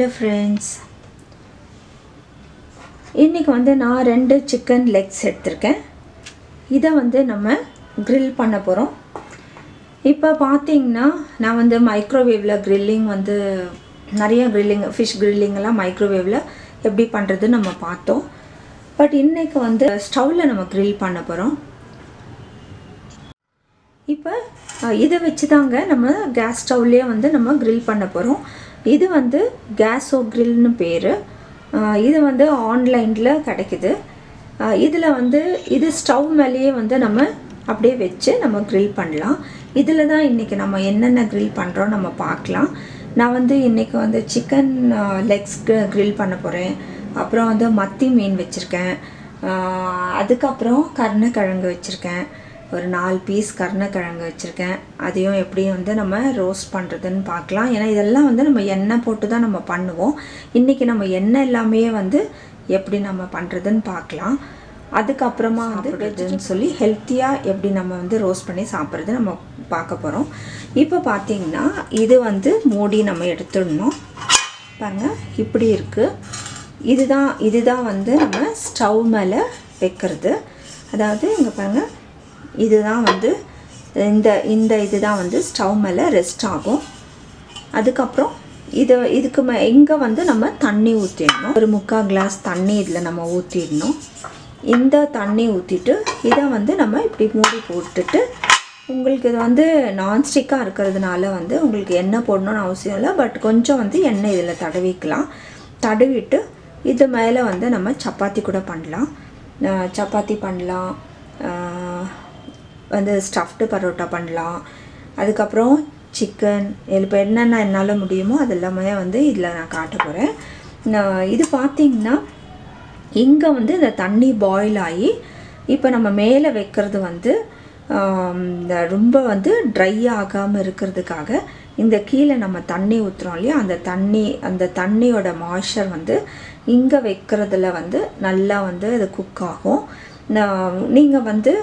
Dear friends, இன்னைக்கு வந்து நான் 2 chicken legs எடுத்துர்க்கேன். இத வந்து நம்ம grill பண்ண போறோம். இப்போ பாத்தீங்கன்னா நான் வந்து மைக்ரோவேவ்ல grilling வந்து நிறைய grilling fish grilling எல்லாம் மைக்ரோவேவ்ல எப்படி பண்றது நம்ம பார்த்தோம். பட் இன்னைக்கு வந்து ஸ்டவ்ல நம்ம grill பண்ண போறோம். இப்போ இத வெச்சு தாங்க நம்ம கேஸ் ஸ்டவ்லயே வந்து நம்ம grill பண்ண போறோம். இது வந்து கேஸோ grill-னு பேரு. இது வந்து ஆன்லைன்ல கிடைக்குது. இதுல வந்து இது ஸ்டவ் மேலயே வந்து நம்ம அப்படியே வெச்சு நம்ம grill பண்ணலாம். இதுல தான் இன்னைக்கு நம்ம என்னென்ன grill பண்றோம் நம்ம பார்க்கலாம். நான் வந்து இன்னைக்கு வந்து chicken legs grill பண்ண போறேன். அப்புறம் வந்து மத்தி மீன் வெச்சிருக்கேன். அதுக்கு அப்புறம் கருணக்கிழங்கு வெச்சிருக்கேன். ஒரு 4 பீஸ் கருணக்கிழங்கு வெச்சிருக்கேன். அதையும் எப்படி வந்து நம்ம ரோஸ்ட் பண்றதுன்னு பார்க்கலாம். ஏனா இதெல்லாம் வந்து நம்ம எண்ணெய் போட்டு தான் நம்ம பண்ணுவோம். இன்னைக்கு நம்ம எண்ணெய் எல்லாமே வந்து எப்படி நம்ம பண்றதுன்னு பார்க்கலாம். அதுக்கு அப்புறமா வந்து வெஜ்னு சொல்லி ஹெல்தியா எப்படி நம்ம வந்து ரோஸ்ட் பண்ணி சாப்பிடுறது நம்ம பார்க்க போறோம். இப்போ பாத்தீங்கன்னா இது வந்து மூடி நம்ம எடுத்துடணும். பாருங்க இப்படி இருக்கு. இதுதான் வந்து நம்ம ஸ்டவ் மேல வைக்கிறது. அதாவது இங்க பாருங்க இதுதான் வந்து இந்த இதுதான் வந்து ஸ்டவ் மேல ரெஸ்ட் ஆகும். அதுக்கு அப்புறம் இதுக்கு இங்க வந்து நம்ம தண்ணி ஊத்திடணும். ஒரு 3/4 கிளாஸ் தண்ணி இதுல நம்ம ஊத்திடணும். இந்த தண்ணி ஊத்திட்டு இத வந்து நம்ம இப்படி மூடி போட்டுட்டு உங்களுக்கு இது வந்து நான்ஸ்டிக்கா இருக்குறதுனால வந்து உங்களுக்கு எண்ணெய் போடணும்னு அவசியம் இல்ல. பட் கொஞ்சம் வந்து எண்ணெய் இதுல தடவிக்கலாம். தடவிட்டு இது மேல வந்து நம்ம சப்பாத்தி கூட பண்ணலாம். சப்பாத்தி பண்ணலாம். வந்து ஸ்டஃப்டு பரோட்டா பண்ணலாம். அதுக்கு அப்புறம் சிக்கன் இப்போ என்னென்ன என்னால முடியுமோ அதெல்லாமே வந்து இதுல நான் காட்ட போறேன். இது பாத்தீங்கன்னா இங்க வந்து இந்த தண்ணி பாயில் ஆகி இப்போ நம்ம மேலே வைக்கிறது வந்து ரொம்ப வந்து ட்ரை ஆகாம இருக்கிறதுக்காக இந்த கீழ நம்ம தண்ணி ஊத்துறோம் இல்லையா அந்த தண்ணியோட மாய்ஸ்சர் வந்து இங்க வைக்கிறதுல வந்து நல்லா வந்து அது குக் ஆகும். நீங்க வந்து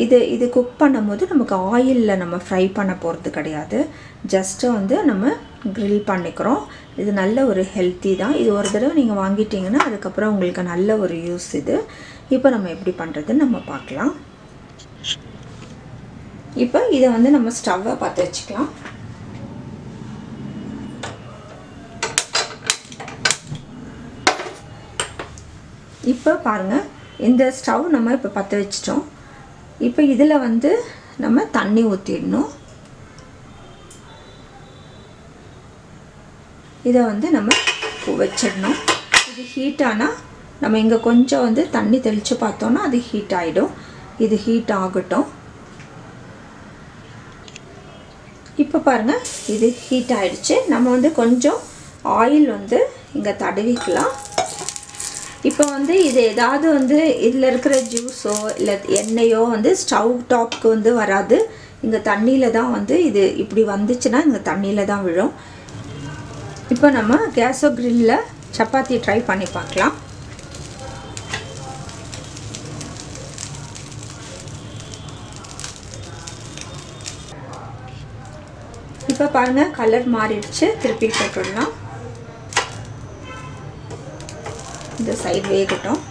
இது குக் பண்ணும்போது நமக்கு ஆயில்ல நம்ம ஃப்ரை பண்ண போறது கிடையாது. ஜஸ்ட் வந்து நம்ம grill பண்ணிக்கிறோம். இது நல்ல ஒரு ஹெல்தி தான். இது ஒரு தடவை நீங்க வாங்கிட்டீங்கன்னா அதுக்கு அப்புறம் உங்களுக்கு நல்ல ஒரு யூஸ் இது. இப்போ நம்ம எப்படி பண்றதுன்னு நம்ம பார்க்கலாம். இப்போ இத வந்து நம்ம ஸ்டவ்வை பத்த வச்சுக்கலாம். இப்போ பாருங்க இந்த ஸ்டவ் நம்ம இப்ப பத்த வச்சிட்டோம். இப்போ இதுல வந்து நம்ம தண்ணி ஊத்திடணும். இத வந்து நம்ம வெச்சிடணும். இது ஹீட் ஆனா நம்ம இங்க கொஞ்சம் வந்து தண்ணி தெளிச்சு பார்த்தோம்னா அது ஹீட் ஆயிடும். இது ஹீட் ஆகட்டும். இப்போ பாருங்க இது ஹீட் ஆயிடுச்சு. நம்ம வந்து கொஞ்சம் ஆயில் வந்து இங்க தடவிக்கலாம். இப்போ வந்து இது ஏதாவது வந்து இதுல இருக்கிற ஜூஸோ இல்ல எண்ணெயோ வந்து ஸ்டவ் டாப்க்கு வந்து வராது. இங்க தண்ணில தான் வந்து இது இப்படி வந்துச்சுனா இங்க தண்ணில தான் விழும். இப்போ நம்ம கேஸோ grill-ல சப்பாத்தி ட்ரை பண்ணி பார்க்கலாம். இப்போ பாருங்க கலர் மாறிடுச்சு. திருப்பி போட்டுடலாம். இந்த சைடு வேகட்டும்.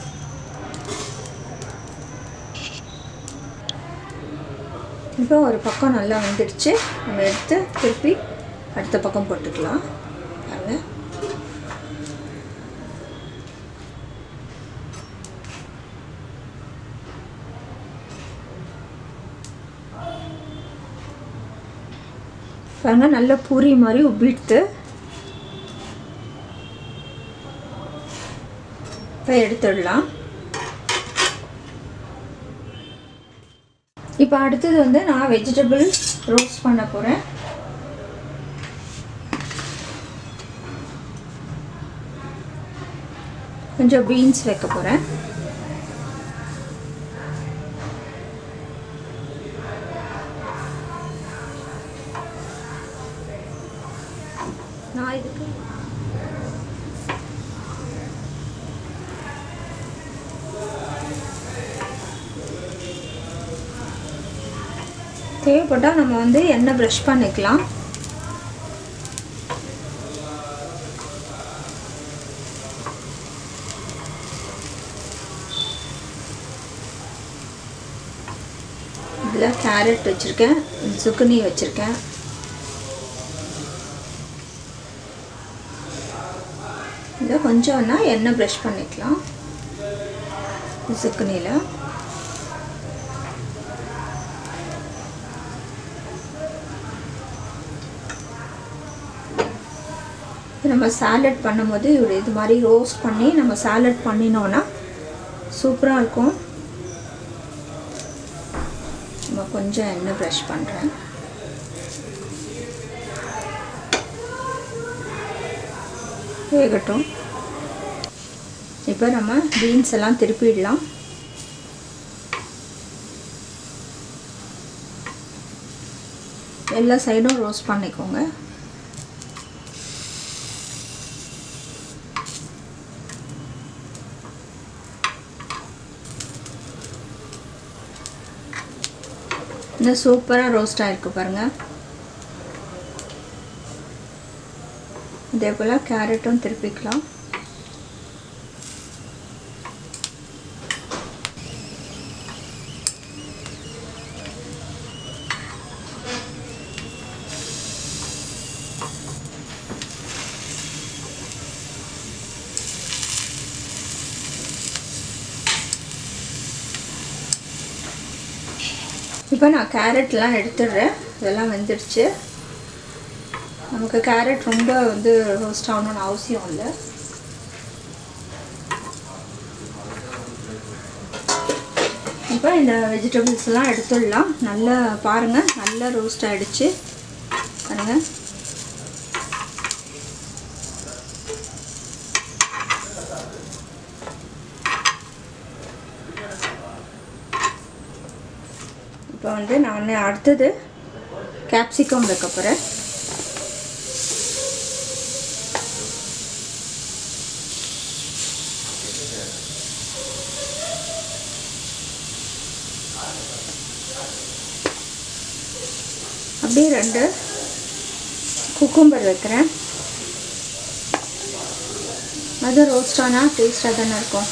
இப்போ ஒரு பக்கம் நல்லா வெந்துடுச்சு. நம்ம எடுத்து திருப்பி அடுத்த பக்கம் போட்டுக்கலாம். பாருங்க. பாருங்க நல்ல பூரி மாதிரி உப்பிடுது. இப்போ எடுத்துடலாம். இப்போ அடுத்தது வந்து நான் வெஜிடபிள் ரோஸ்ட் பண்ண போறேன். கொஞ்சம் பீன்ஸ் வைக்க போறேன். நான் இதுக்கு தேவைப்பட்டா நம்ம வந்து எண்ணெய் பிரஷ் பண்ணிக்கலாம். இதில் கேரட் வச்சுருக்கேன், சுக்குனி வச்சுருக்கேன். இதை கொஞ்சம்னா எண்ணெய் ப்ரஷ் பண்ணிக்கலாம் சுக்குனியில். நம்ம சாலட் பண்ணும்போது இது மாதிரி ரோஸ்ட் பண்ணி நம்ம சாலட் பண்ணினோன்னா சூப்பராக இருக்கும். நம்ம கொஞ்சம் எண்ணெய் ப்ரஷ் பண்ணுறேன். வேகட்டும். இப்போ நம்ம பீன்ஸ் எல்லாம் திருப்பிடலாம். எல்லா சைடும் ரோஸ்ட் பண்ணிக்கோங்க. இந்த சூப்பராக ரோஸ்ட் ஆகிருக்கு பாருங்கள். இதே போல் கேரட்டும் திருப்பிக்கலாம். இப்போ நான் கேரட்லாம் எடுத்துடுறேன். இதெல்லாம் வெந்துடுச்சு. நமக்கு கேரட் ரொம்ப ரோஸ்ட் ஆகணும்னு அவசியம் இல்லை. இப்போ இந்த வெஜிடபிள்ஸ்லாம் எடுத்துடலாம். நல்லா பாருங்கள், நல்லா ரோஸ்ட் ஆகிடுச்சு பாருங்கள். இப்போ நான் அடுத்தது கேப்சிகம் வைக்க போகிறேன். அப்படியே 2 குக்கும்பர் வைக்கிறேன். அது ரோஸ்ட் ஆனால் டேஸ்ட்டாக தானே இருக்கும்.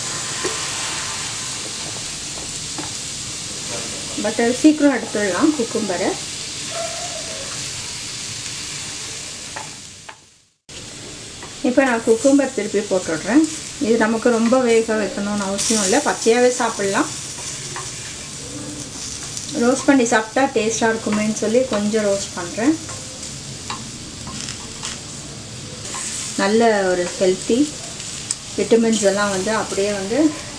பட் சீக்கிரம் எடுத்துடலாம் குக்கும்பரை. இப்போ நான் குக்கும்பர் திருப்பி போட்டுடுறேன். இது நமக்கு ரொம்ப வேக வைக்கணும்னு அவசியம் இல்லை, பச்சையாகவே சாப்பிட்லாம். ரோஸ்ட் பண்ணி சாப்பிட்டா டேஸ்ட்டாக இருக்குமேன்னு சொல்லி கொஞ்சம் ரோஸ்ட் பண்ணுறேன். நல்ல ஒரு ஹெல்த்தி விட்டமின்ஸ் எல்லாம் அப்படியே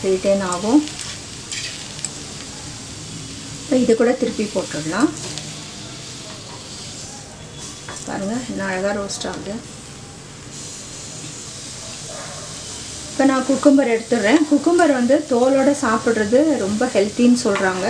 ரிட்டைன் ஆகும். இப்போ இது கூட திருப்பி போட்டுடலாம். பாருங்கள் இன்னும் அழகாக ரோஸ்ட் ஆகுது. இப்போ நான் குக்கும்பர் எடுத்துடுறேன். குக்கும்பர் தோலோடு சாப்பிட்றது ரொம்ப ஹெல்த்தின்னு சொல்கிறாங்க.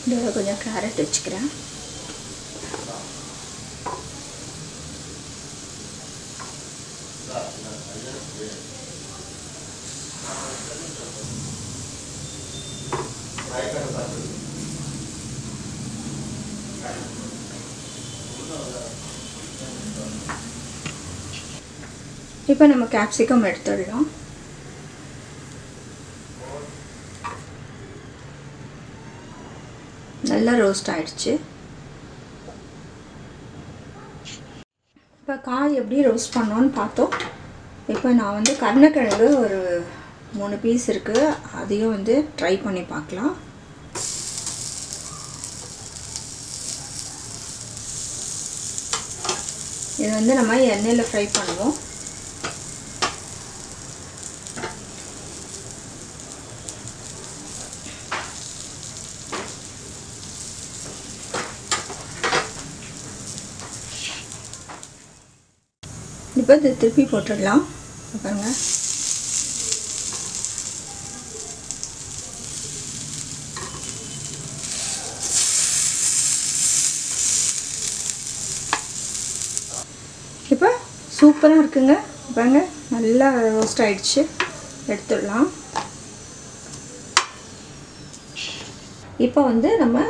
இதோட கொஞ்சம் கேரட் வச்சுக்கிறேன். இப்போ நம்ம கேப்சிகம் எடுத்துடலாம். நல்லா ரோஸ்ட் ஆயிடுச்சு. இப்போ காய் எப்படி ரோஸ்ட் பண்ணோன்னு பார்த்தோம். இப்போ நான் கருணக்கிழங்கு ஒரு 3 பீஸ் இருக்குது, அதையும் ட்ரை பண்ணி பார்க்கலாம். இது நம்ம எண்ணெயில் ஃப்ரை பண்ணுவோம். இப்போ இது திருப்பி போட்டுடலாம். பாருங்கள் இப்போ சூப்பராக இருக்குங்க. பாருங்க நல்லா ரோஸ்ட் ஆயிடுச்சு. எடுத்துடலாம். இப்போ நம்ம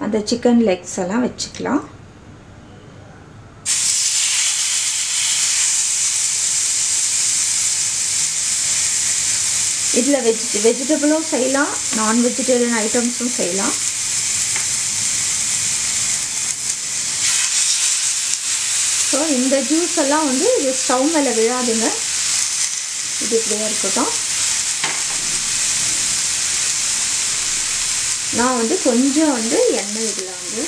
அந்த சிக்கன் லெக்ஸ் எல்லாம் வச்சுக்கலாம். இதில் வெஜிடபிளும் செய்யலாம், நான் வெஜிடேரியன் ஐட்டம்ஸும் செய்யலாம். ஸோ இந்த ஜூஸ் எல்லாம் வந்து இது ஸ்டவ் மேலே விழாதுங்க, இது இப்படியே இருக்கட்டும். நான் வந்து கொஞ்சம் வந்து எண்ணெய் இதில் வந்து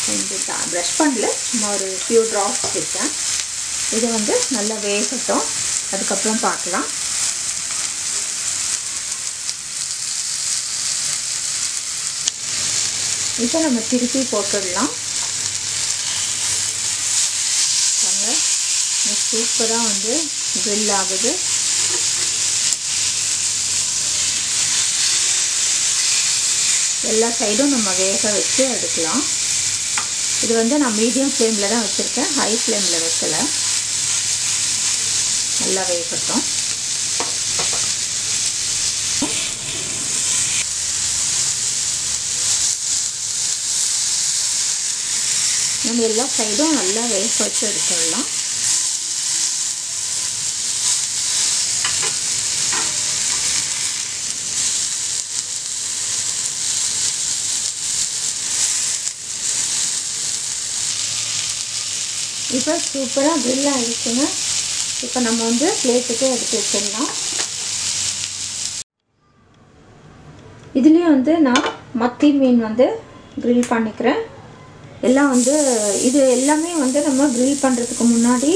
கொஞ்சம் ப்ரஷ் பண்ணல, சும்மா ஒரு ஃபியூ ட்ராப்ஸ் வச்சேன். இது வந்து நல்லா வேகட்டும், அதுக்கப்புறம் பார்க்கலாம். இப்போ நம்ம திருப்பி போட்டுடலாம். சூப்பராக வந்து grill ஆகுது. எல்லா சைடும் நம்ம வேக வச்சு எடுக்கலாம். இது வந்து நான் மீடியம் ஃப்ளேமில் தான் வச்சுருக்கேன், ஹை ஃப்ளேமில் வைக்கலை. நல்லா வேகட்டும். நம்ம எல்லா சைடும் நல்லா வேக வச்சு எடுத்துடலாம். இப்போ சூப்பராக grill ஆகிடுச்சுங்க. இப்போ நம்ம வந்து பிளேட்டுக்கு எடுத்து வச்சிடலாம். இதுலேயும் வந்து நான் மத்தி மீன் வந்து grill பண்ணிக்கிறேன். எல்லாம் வந்து இது எல்லாமே வந்து நம்ம grill பண்ணுறதுக்கு முன்னாடி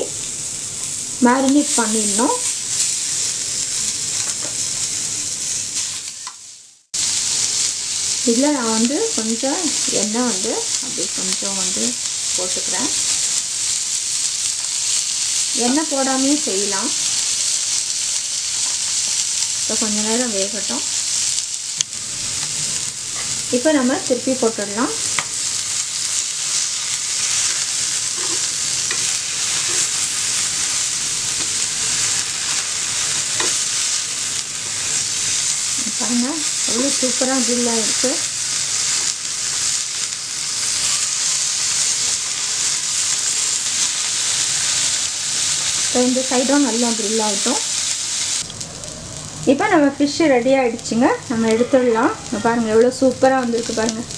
மேரினேட் பண்ணிடணும். இதில் நான் வந்து கொஞ்சம் எண்ணெய் வந்து அப்படி கொஞ்சம் வந்து போட்டுக்கிறேன். எண்ணெய் போடாமே செய்யலாம். இப்போ கொஞ்ச நேரம் வேகட்டும். இப்போ நம்ம திருப்பி போட்டுடலாம். பாருங்க எவ்வளோ சூப்பராக grill ஆகிருக்கு. இப்போ இந்த சைடும் நல்லா grill ஆகட்டும். இப்போ நம்ம ஃபிஷ்ஷு ரெடி ஆகிடுச்சுங்க, நம்ம எடுத்துடலாம். பாருங்கள் எவ்வளோ சூப்பராக வந்திருக்கு பாருங்கள்.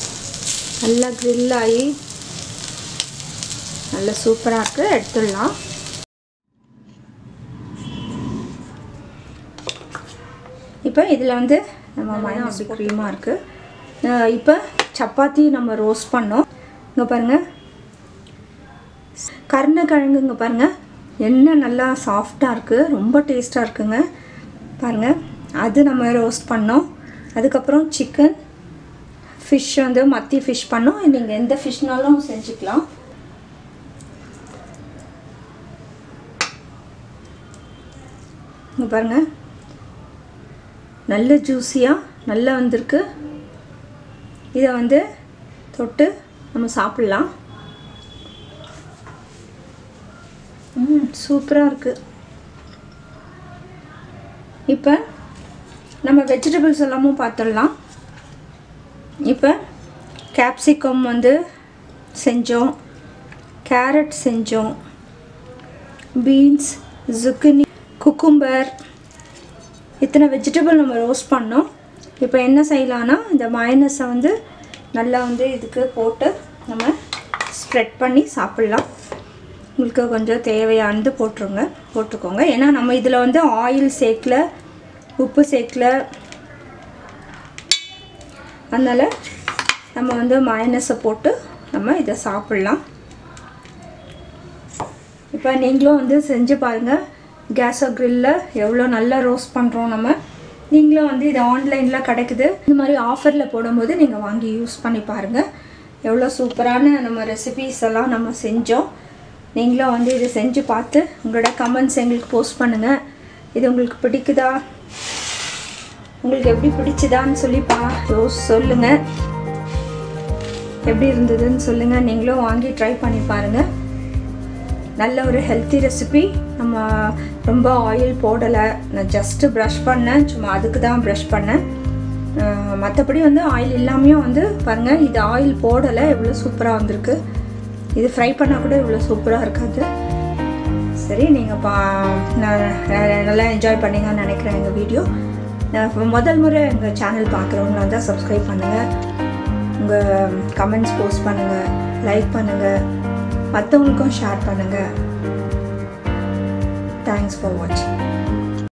நல்லா grill ஆகி நல்லா சூப்பராக இருக்குது. எடுத்துடலாம். இப்போ இதில் வந்து நம்ம மைனஸ் க்ரீமாக இருக்குது. இப்போ சப்பாத்தி நம்ம ரோஸ்ட் பண்ணோம். இங்கே பாருங்கள் கருணக்கிழங்குங்க பாருங்கள், எண்ணெய் நல்லா சாஃப்டாக இருக்குது, ரொம்ப டேஸ்ட்டாக இருக்குங்க. பாருங்கள் அது நம்ம ரோஸ்ட் பண்ணோம். அதுக்கப்புறம் சிக்கன், ஃபிஷ் வந்து மத்தி ஃபிஷ் பண்ணோம். நீங்கள் எந்த ஃபிஷ்னாலும் செஞ்சுக்கலாம். இங்கே பாருங்கள் நல்ல ஜூஸியாக நல்லா வந்திருக்கு. இதை வந்து தொட்டு நம்ம சாப்பிட்லாம். சூப்பராக இருக்குது. இப்போ நம்ம வெஜிடபிள்ஸ் எல்லாமும் பார்த்துடலாம். இப்போ கேப்சிகம் வந்து செஞ்சோம், கேரட் செஞ்சோம், பீன்ஸ், zucchini, குக்கும்பர், இத்தனை வெஜிடபிள் நம்ம ரோஸ்ட் பண்ணோம். இப்போ என்ன செய்யலான்னா இந்த மயோனைஸை வந்து நல்லா வந்து இதுக்கு போட்டு நம்ம ஸ்ப்ரெட் பண்ணி சாப்பிட்லாம். உங்களுக்கு கொஞ்சம் தேவையானது போட்டுக்கோங்க. ஏன்னா நம்ம இதில் வந்து ஆயில் சேர்க்கல, உப்பு சேர்க்கல, அதனால் நம்ம வந்து மயோனைஸை போட்டு நம்ம இதை சாப்பிட்லாம். இப்போ நீங்களும் வந்து செஞ்சு பாருங்கள். கேஸோ கிரில்லில் எவ்வளோ நல்லா ரோஸ்ட் பண்ணுறோம் நம்ம. நீங்களும் வந்து இது ஆன்லைனில் கிடைக்குது. இந்த மாதிரி ஆஃபரில் போடும்போது நீங்கள் வாங்கி யூஸ் பண்ணி பாருங்கள். எவ்வளோ சூப்பரான நம்ம ரெசிபீஸ் எல்லாம் நம்ம செஞ்சோம். நீங்களும் வந்து இதை செஞ்சு பார்த்து உங்களோட கமெண்ட்ஸ் எங்களுக்கு போஸ்ட் பண்ணுங்கள். இது உங்களுக்கு பிடிக்குதா, உங்களுக்கு எப்படி பிடிச்சதான்னு சொல்லி சொல்லுங்கள். எப்படி இருந்ததுன்னு சொல்லுங்கள். நீங்களும் வாங்கி ட்ரை பண்ணி பாருங்கள். நல்ல ஒரு ஹெல்த்தி ரெசிபி. நம்ம ரொம்ப ஆயில் போடலை, நான் ஜஸ்ட்டு ப்ரஷ் பண்ணேன், சும்மா அதுக்கு தான் ப்ரஷ் பண்ணேன். மற்றபடி வந்து ஆயில் இல்லாமையும் வந்து பாருங்கள், இது ஆயில் போடலை, எவ்வளோ சூப்பராக வந்திருக்கு. இது ஃப்ரை பண்ணால் கூட இவ்வளோ சூப்பராக இருக்காது. சரி, நீங்கள் நான் நல்லா என்ஜாய் பண்ணீங்கன்னு நினைக்கிறேன் எங்கள் வீடியோ. முதல் முறை எங்கள் சேனல் பார்க்குறவங்களா இருந்தால் சப்ஸ்கிரைப் பண்ணுங்கள், உங்கள் கமெண்ட்ஸ் போஸ்ட் பண்ணுங்கள், லைக் பண்ணுங்கள், மற்றவங்களுக்கும் ஷேர் பண்ணுங்கள். தேங்க்ஸ் ஃபார் வாட்சிங்.